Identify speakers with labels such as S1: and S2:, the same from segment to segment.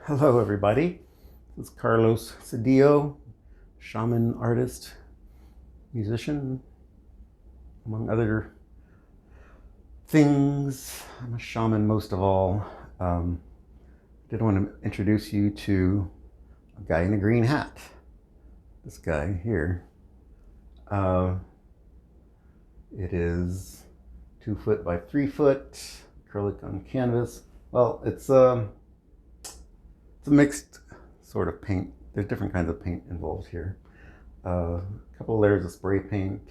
S1: Hello, everybody. This is Carlos Cedillo, shaman, artist, musician, among other things. I'm a shaman most of all. Did want to introduce you to a guy in a green hat. This guy here. Uh, it is 2 foot by 3 foot, acrylic on canvas. Well, it's a mixed sort of paint. There's different kinds of paint involved here. A couple of layers of spray paint,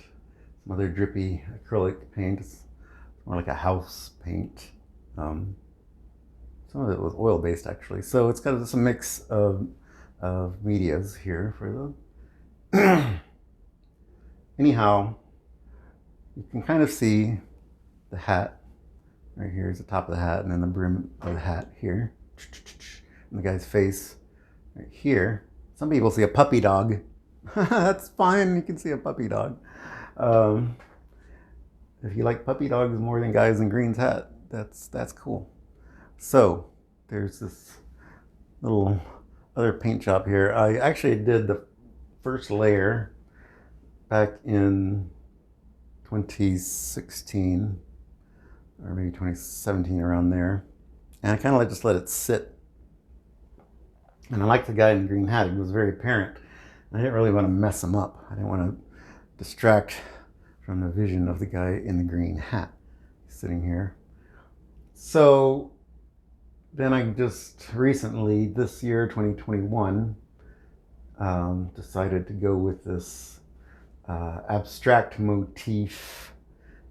S1: some other drippy acrylic paint. It's more like a house paint. Some of it was oil based actually. So it's got some mix of medias here for the. Anyhow, you can kind of see the hat right here is the top of the hat, and then the brim of the hat here, and the guy's face right here. Some people see a puppy dog. That's fine. You can see a puppy dog. If you like puppy dogs more than guys in green's hat, that's cool. So there's this little other paint job here. I actually did the first layer back in 2016 or maybe 2017, around there, and I kind of just let it sit. And I liked the guy in the green hat. He was very apparent. I didn't really want to mess him up. I didn't want to distract from the vision of the guy in the green hat sitting here. So then I just recently, this year, 2021, decided to go with this abstract motif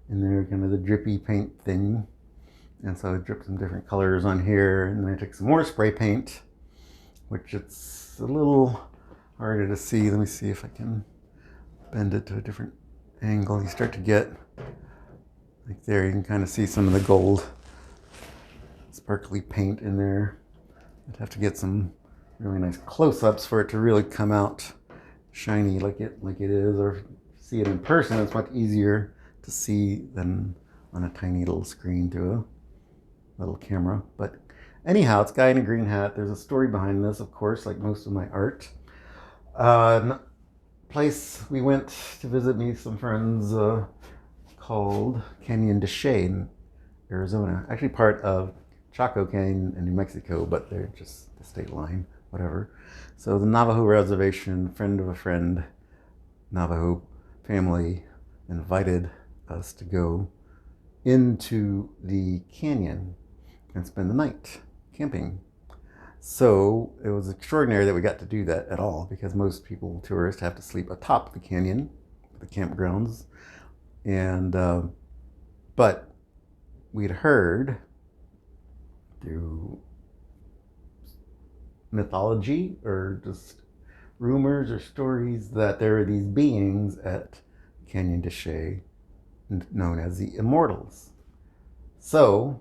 S1: in there, kind of the drippy paint thing. And so I dripped some different colors on here, and then I took some more spray paint, which it's a little harder to see. Let me see if I can bend it to a different angle. You start to get, like there, you can kind of see some of the gold sparkly paint in there. I'd have to get some really nice close-ups for it to really come out shiny like it is, or see it in person. It's much easier to see than on a tiny little screen through a little camera. But anyhow, it's a guy in a green hat. There's a story behind this, of course, like most of my art. Place we went to visit, me some friends, called Canyon de Chelly in Arizona. Actually part of Chaco Canyon in New Mexico, but they're just the state line, whatever. So the Navajo reservation, friend of a friend, Navajo family invited us to go into the canyon and spend the night camping. So it was extraordinary that we got to do that at all, because most people, tourists, have to sleep atop the canyon, the campgrounds. And but we'd heard through mythology or just rumors or stories that there are these beings at Canyon de Chelly known as the Immortals. So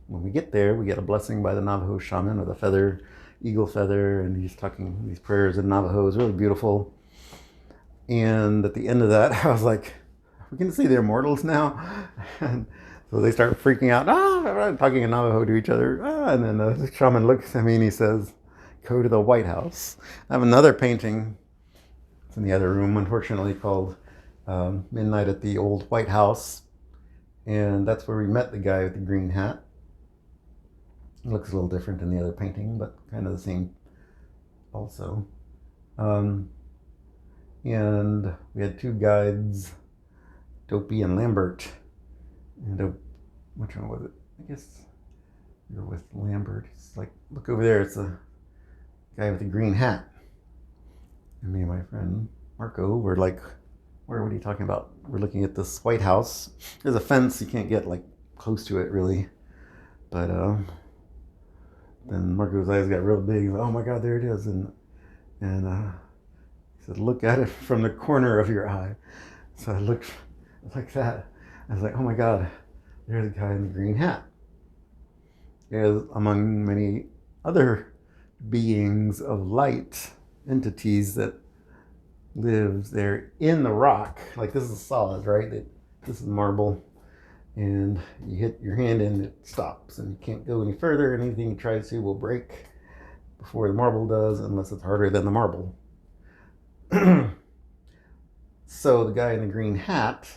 S1: when we get there, we get a blessing by the Navajo shaman with a feather, eagle feather, and he's talking these prayers in Navajo. It's really beautiful. And at the end of that, I was like, we can see the Immortals now. And so they start freaking out, talking in Navajo to each other. And then the shaman looks at me and he says, go to the White House. I have another painting. It's in the other room, unfortunately, called Midnight at the Old White House. And that's where we met the guy with the green hat. It looks a little different than the other painting, but kind of the same also. And we had two guides, Dopey and Lambert. And which one was it? I guess we were with Lambert. It's like, look over there, it's a guy with a green hat. And me and my friend Marco were like, what are you talking about? We're looking at this White House. There's a fence, you can't get like close to it really. But then Marco's eyes got real big. He's like, oh my God, there it is. And he said, look at it from the corner of your eye. So I looked like that. I was like, oh my God, there's the guy in the green hat. As among many other beings of light, entities that lives there in the rock. Like this is solid, right? This is marble. And you hit your hand and it stops and you can't go any further. Anything you try to will break. before the marble does, unless it's harder than the marble. So the guy in the green hat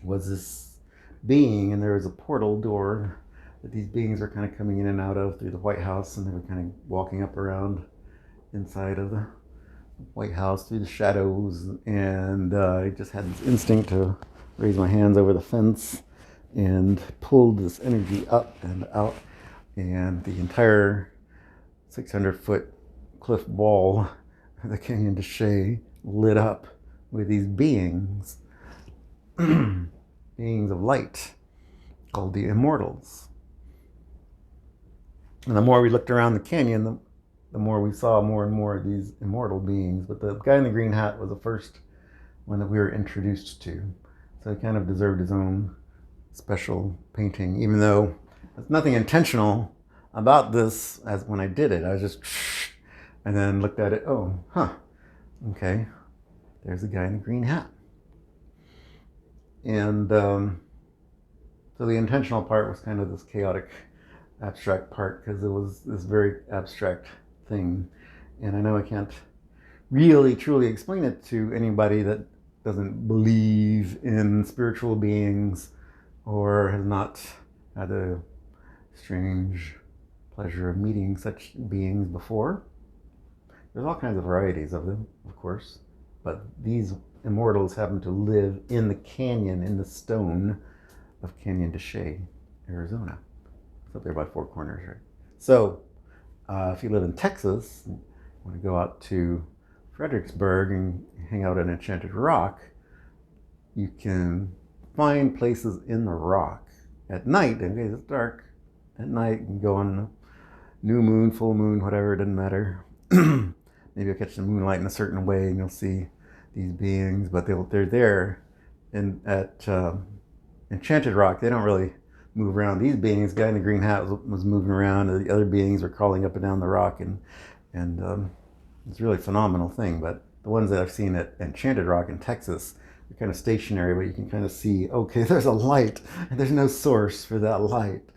S1: was this being, and there was a portal door that these beings were kind of coming in and out of through the White House, and they were kind of walking up around inside of the White House through the shadows. And I just had this instinct to raise my hands over the fence and pulled this energy up and out, and the entire 600-foot cliff wall of the Canyon de Chelly lit up with these beings, beings of light, called the Immortals. And the more we looked around the canyon, the more we saw more and more of these immortal beings. But the guy in the green hat was the first one that we were introduced to. So he kind of deserved his own special painting, even though there's nothing intentional about this as when I did it. I was just, and then looked at it, oh, okay, there's the guy in the green hat. And so the intentional part was kind of this chaotic, abstract part, because it was this very abstract thing. And I know I can't really truly explain it to anybody that doesn't believe in spiritual beings or has not had the strange pleasure of meeting such beings before. There's all kinds of varieties of them, of course, but these immortals happen to live in the canyon, in the stone of Canyon de Chelly, Arizona. It's up there by Four Corners, right? So if you live in Texas, you want to go out to Fredericksburg and hang out at Enchanted Rock, you can find places in the rock at night. In case it's dark, at night you can go on new moon, full moon, whatever, it doesn't matter. Maybe you'll catch the moonlight in a certain way and you'll see these beings, but they're there. And at Enchanted Rock, they don't really move around. These beings, the guy in the green hat was moving around, and the other beings were crawling up and down the rock, and it's a really phenomenal thing. But the ones that I've seen at Enchanted Rock in Texas, they're kind of stationary, but you can kind of see, okay, there's a light, and there's no source for that light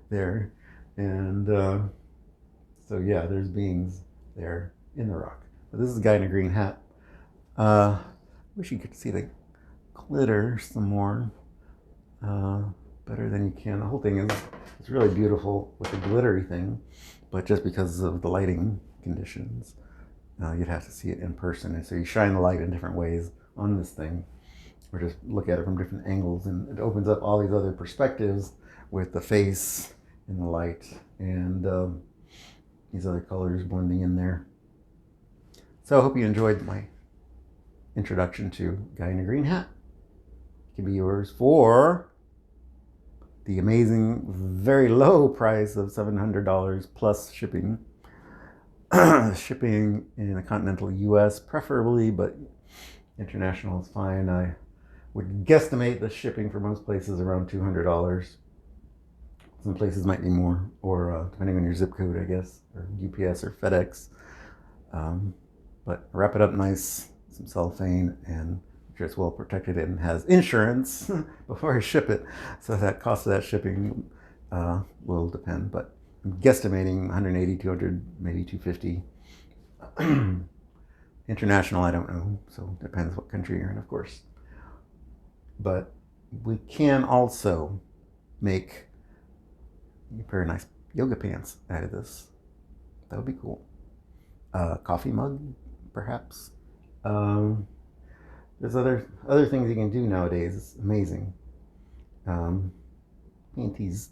S1: there. And so yeah, there's beings there in the rock. But this is the guy in a green hat. Wish you could see the glitter some more, better than you can. The whole thing is, it's really beautiful with the glittery thing, but just because of the lighting conditions, you'd have to see it in person. And so you shine the light in different ways on this thing, or just look at it from different angles, and it opens up all these other perspectives with the face and the light and these other colors blending in there. So I hope you enjoyed my introduction to Guy in a Green Hat. It can be yours for the amazing, very low price of $700 plus shipping. Shipping in the continental US preferably, but international is fine. I would guesstimate the shipping for most places around $200. Some places might be more, or depending on your zip code, I guess, or UPS or FedEx. But wrap it up nice, some cellophane, and make sure it's well protected and has insurance before I ship it. So that cost of that shipping will depend, but I'm guesstimating 180, 200, maybe 250. International, I don't know, so it depends what country you're in, of course. But we can also make a pair of nice yoga pants out of this. That would be cool. Coffee mug, perhaps. There's other things you can do nowadays. It's amazing. Panties,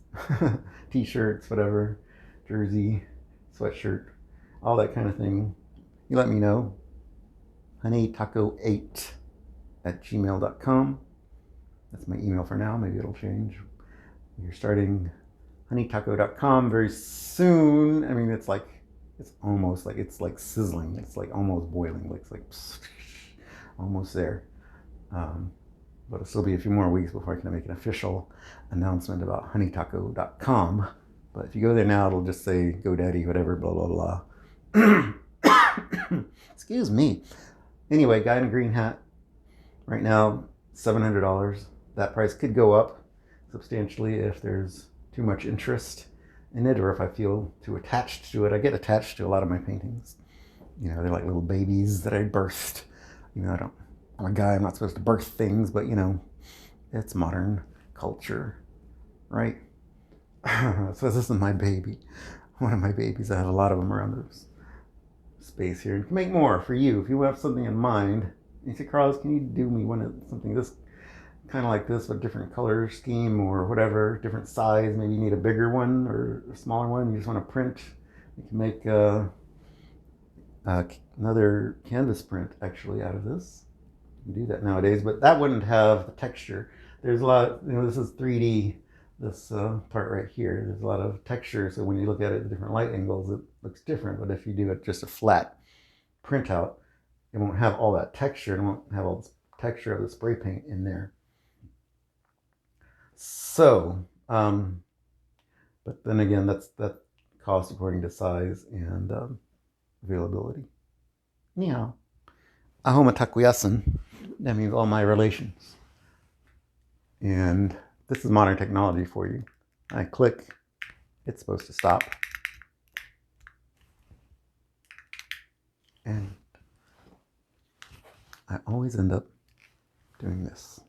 S1: t-shirts, whatever, jersey, sweatshirt, all that kind of thing. You let me know. honeytaco8@gmail.com. That's my email for now. Maybe it'll change. You're starting honeytaco.com very soon. I mean, it's almost like, it's like sizzling. It's like almost boiling. It's like almost there. But it'll still be a few more weeks before I can make an official announcement about honeytaco.com. But if you go there now, it'll just say GoDaddy, whatever, blah, blah, blah. Excuse me. Anyway, Guy in a Green Hat. Right now, $700. That price could go up substantially if there's too much interest in it, or if I feel too attached to it. I get attached to a lot of my paintings. You know, they're like little babies that I birthed. You know, I'm a guy, I'm not supposed to birth things, but you know, it's modern culture, right? So this is my baby. One of my babies. I have a lot of them around this space here. Make more for you. If you have something in mind, you say, Carlos, can you do me something this kind of like this, but different color scheme or whatever, different size? Maybe you need a bigger one or a smaller one. You just want to print. You can make another canvas print actually out of this. You can do that nowadays, but that wouldn't have the texture. There's a lot, you know, this is 3D, this part right here. There's a lot of texture, so when you look at it at different light angles, it looks different. But if you do it just a flat printout, it won't have all that texture. It won't have all this texture of the spray paint in there. So, but then again, that cost according to size and availability. Meow. Ahoma takuyasan. That means all my relations. And this is modern technology for you. I click, it's supposed to stop. And I always end up doing this.